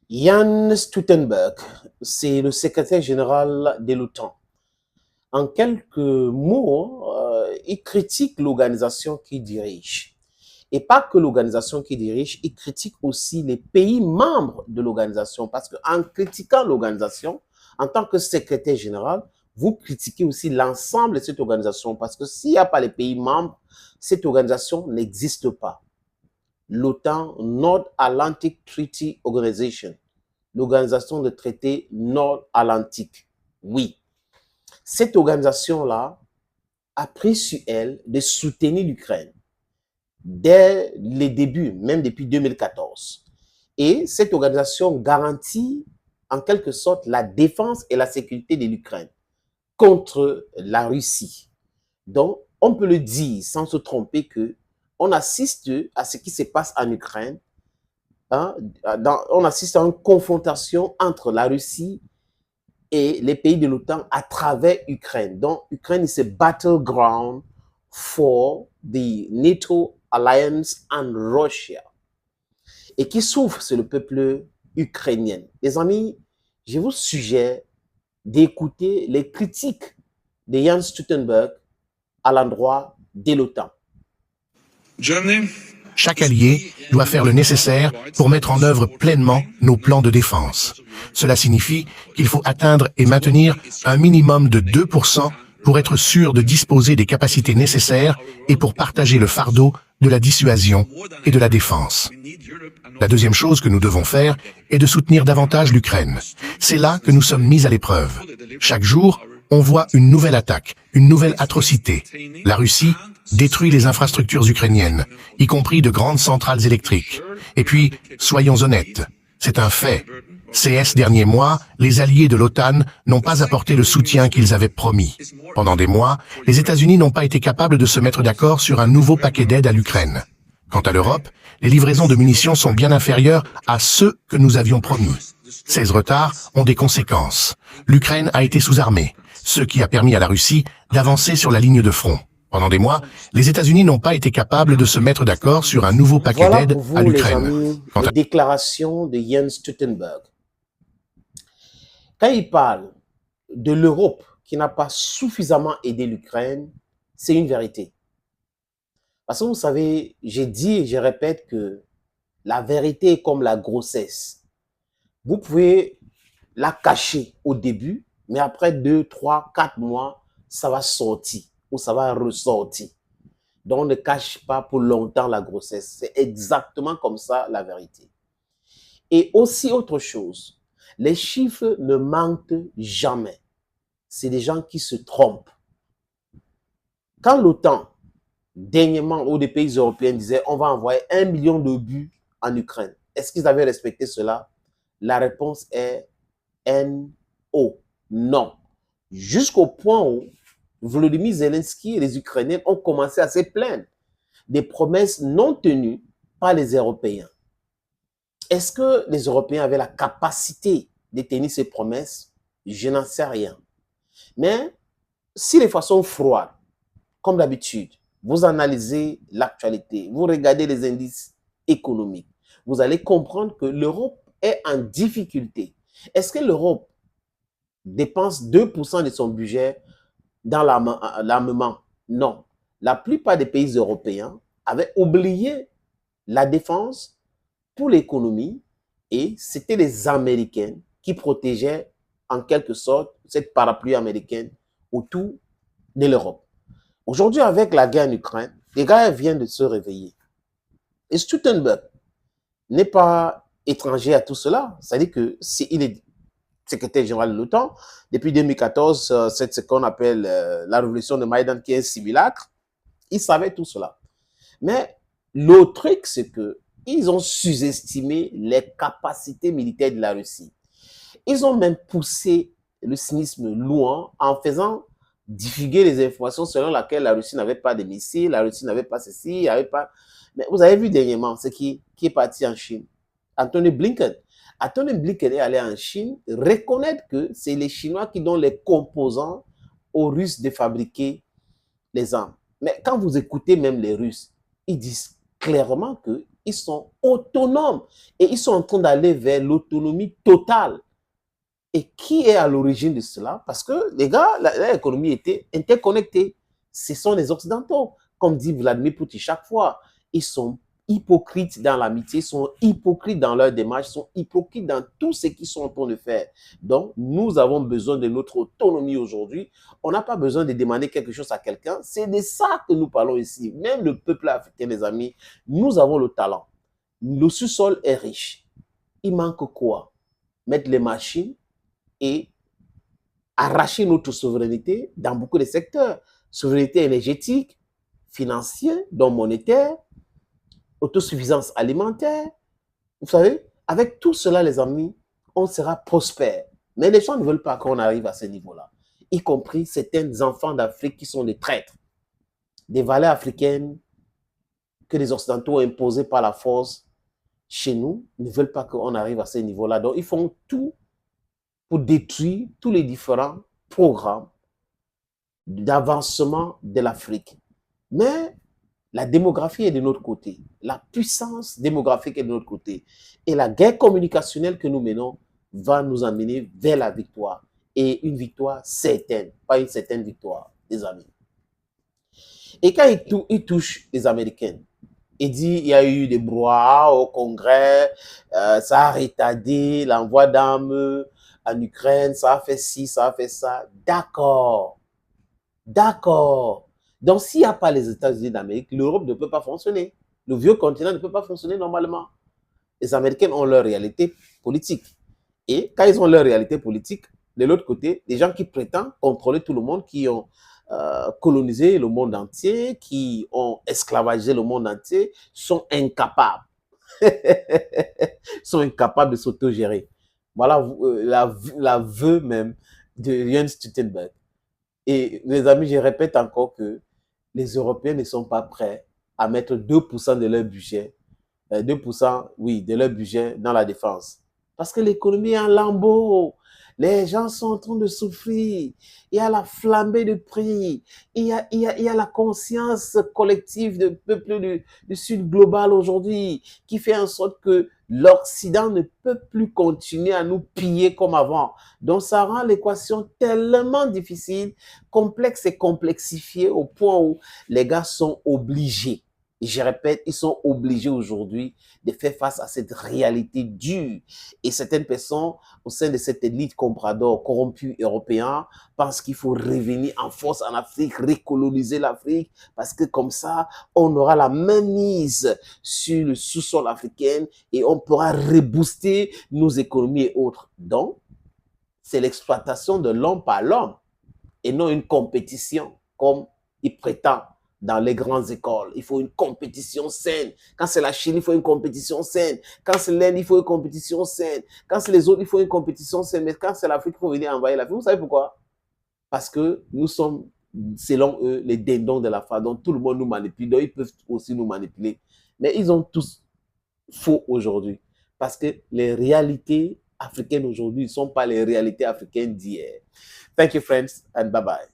Jens Stoltenberg, c'est le secrétaire général de l'OTAN. En quelques mots, il critique l'organisation qu'il dirige. Et pas que l'organisation qu'il dirige, il critique aussi les pays membres de l'organisation. Parce qu'en critiquant l'organisation, en tant que secrétaire général, vous critiquez aussi l'ensemble de cette organisation. Parce que s'il n'y a pas les pays membres, cette organisation n'existe pas. L'OTAN, North Atlantic Treaty Organization, l'organisation de traité nord-atlantique. Oui, cette organisation-là a pris sur elle de soutenir l'Ukraine dès les débuts, même depuis 2014. Et cette organisation garantit en quelque sorte la défense et la sécurité de l'Ukraine contre la Russie. Donc, on peut le dire sans se tromper que on assiste à ce qui se passe en Ukraine. Hein, on assiste à une confrontation entre la Russie et les pays de l'OTAN à travers l'Ukraine. Donc, l'Ukraine est un battleground for the NATO alliance and Russia. Et qui souffre, c'est le peuple ukrainien. Les amis, je vous suggère d'écouter les critiques de Jens Stoltenberg à l'endroit de l'OTAN. Chaque allié doit faire le nécessaire pour mettre en œuvre pleinement nos plans de défense. Cela signifie qu'il faut atteindre et maintenir un minimum de 2% pour être sûr de disposer des capacités nécessaires et pour partager le fardeau de la dissuasion et de la défense. La deuxième chose que nous devons faire est de soutenir davantage l'Ukraine. C'est là que nous sommes mis à l'épreuve. Chaque jour, on voit une nouvelle attaque, une nouvelle atrocité. La Russie détruit les infrastructures ukrainiennes, y compris de grandes centrales électriques. Et puis, soyons honnêtes, c'est un fait. Ces derniers mois, les alliés de l'OTAN n'ont pas apporté le soutien qu'ils avaient promis. Pendant des mois, les États-Unis n'ont pas été capables de se mettre d'accord sur un nouveau paquet d'aide à l'Ukraine. Quant à l'Europe, les livraisons de munitions sont bien inférieures à ceux que nous avions promis. Ces retards ont des conséquences. L'Ukraine a été sous-armée, ce qui a permis à la Russie d'avancer sur la ligne de front. Pendant des mois, les États-Unis n'ont pas été capables de se mettre d'accord sur un nouveau paquet d'aide à l'Ukraine. La déclaration de Jens Stoltenberg. Quand il parle de l'Europe qui n'a pas suffisamment aidé l'Ukraine, c'est une vérité. Parce que vous savez, j'ai dit et je répète que la vérité est comme la grossesse. Vous pouvez la cacher au début, mais après 2, 3, 4 mois, ça va sortir ou ça va ressortir. Donc, on ne cache pas pour longtemps la grossesse. C'est exactement comme ça la vérité. Et aussi autre chose, les chiffres ne mentent jamais. C'est des gens qui se trompent. Quand l'OTAN, dernièrement, ou des pays européens disaient on va envoyer 1 million d'obus en Ukraine, est-ce qu'ils avaient respecté cela? La réponse est NO, non. Jusqu'au point où Volodymyr Zelensky et les Ukrainiens ont commencé à se plaindre des promesses non tenues par les Européens. Est-ce que les Européens avaient la capacité de tenir ces promesses? Je n'en sais rien. Mais si de façon froide, comme d'habitude, vous analysez l'actualité, vous regardez les indices économiques, vous allez comprendre que l'Europe est en difficulté. Est-ce que l'Europe dépense 2% de son budget dans l'armement? Non. La plupart des pays européens avaient oublié la défense pour l'économie et c'était les Américains qui protégeaient en quelque sorte cette parapluie américaine autour de l'Europe. Aujourd'hui, avec la guerre en Ukraine, les gars viennent de se réveiller. Et Stoltenberg n'est pas étranger à tout cela. C'est-à-dire qu'il est secrétaire général de l'OTAN. Depuis 2014, c'est ce qu'on appelle la révolution de Maïdan qui est un simulacre. Il savait tout cela. Mais l'autre truc, c'est qu'ils ont sous-estimé les capacités militaires de la Russie. Ils ont même poussé le cynisme loin en faisant divulguer les informations selon lesquelles la Russie n'avait pas de missiles, la Russie n'avait pas ceci, n'avait pas... Mais vous avez vu dernièrement ce qui est parti en Chine. Anthony Blinken. Anthony Blinken est allé en Chine reconnaître que c'est les Chinois qui donnent les composants aux Russes de fabriquer les armes. Mais quand vous écoutez même les Russes, ils disent clairement que ils sont autonomes et ils sont en train d'aller vers l'autonomie totale. Et qui est à l'origine de cela? Parce que les gars, l'économie était interconnectée. Ce sont les Occidentaux. Comme dit Vladimir Poutine chaque fois, ils sont hypocrites dans l'amitié, ils sont hypocrites dans leur démarche, ils sont hypocrites dans tout ce qu'ils sont en train de faire. Donc, nous avons besoin de notre autonomie aujourd'hui. On n'a pas besoin de demander quelque chose à quelqu'un. C'est de ça que nous parlons ici. Même le peuple africain, les amis, nous avons le talent. Le sous-sol est riche. Il manque quoi? Mettre les machines et arracher notre souveraineté dans beaucoup de secteurs. Souveraineté énergétique, financière, donc monétaire, autosuffisance alimentaire. Vous savez, avec tout cela, les amis, on sera prospère. Mais les gens ne veulent pas qu'on arrive à ce niveau-là, y compris certains enfants d'Afrique qui sont des traîtres. Des valeurs africaines que les Occidentaux ont imposées par la force chez nous ne veulent pas qu'on arrive à ce niveau-là. Donc, ils font tout pour détruire tous les différents programmes d'avancement de l'Afrique. Mais la démographie est de notre côté. La puissance démographique est de notre côté. Et la guerre communicationnelle que nous menons va nous amener vers la victoire. Et une victoire certaine, pas une certaine victoire, les amis. Et quand il touche les Américains, il dit il y a eu des brouhahas au Congrès, ça a retardé l'envoi d'armes en Ukraine, ça a fait ci, ça a fait ça. D'accord. D'accord. Donc, s'il n'y a pas les États-Unis d'Amérique, l'Europe ne peut pas fonctionner. Le vieux continent ne peut pas fonctionner normalement. Les Américains ont leur réalité politique. Et quand ils ont leur réalité politique, de l'autre côté, les gens qui prétendent contrôler tout le monde, qui ont colonisé le monde entier, qui ont esclavagé le monde entier, sont incapables. sont incapables de s'autogérer. Voilà l'aveu même de Jens Stoltenberg. Et les amis, je répète encore que les Européens ne sont pas prêts à mettre 2% de leur budget, 2%, oui, de leur budget dans la défense. Parce que l'économie est en lambeaux. Les gens sont en train de souffrir. Il y a la flambée de prix. Il y a la conscience collective du peuple du Sud global aujourd'hui qui fait en sorte que l'Occident ne peut plus continuer à nous piller comme avant. Donc, ça rend l'équation tellement difficile, complexe et complexifiée au point où les gars sont obligés. Et je répète, ils sont obligés aujourd'hui de faire face à cette réalité dure. Et certaines personnes au sein de cette élite comprador corrompue européen pensent qu'il faut revenir en force en Afrique, recoloniser l'Afrique, parce que comme ça, on aura la même mise sur le sous-sol africain et on pourra rebooster nos économies et autres. Donc, c'est l'exploitation de l'homme par l'homme et non une compétition comme il prétend dans les grandes écoles. Il faut une compétition saine. Quand c'est la Chine, il faut une compétition saine. Quand c'est l'Inde, il faut une compétition saine. Quand c'est les autres, il faut une compétition saine. Mais quand c'est l'Afrique, il faut venir envahir l'Afrique. Vous savez pourquoi? Parce que nous sommes, selon eux, les dindons de la farce. Donc tout le monde nous manipule. Donc ils peuvent aussi nous manipuler. Mais ils ont tous faux aujourd'hui. Parce que les réalités africaines aujourd'hui ne sont pas les réalités africaines d'hier. Thank you, friends, and bye-bye.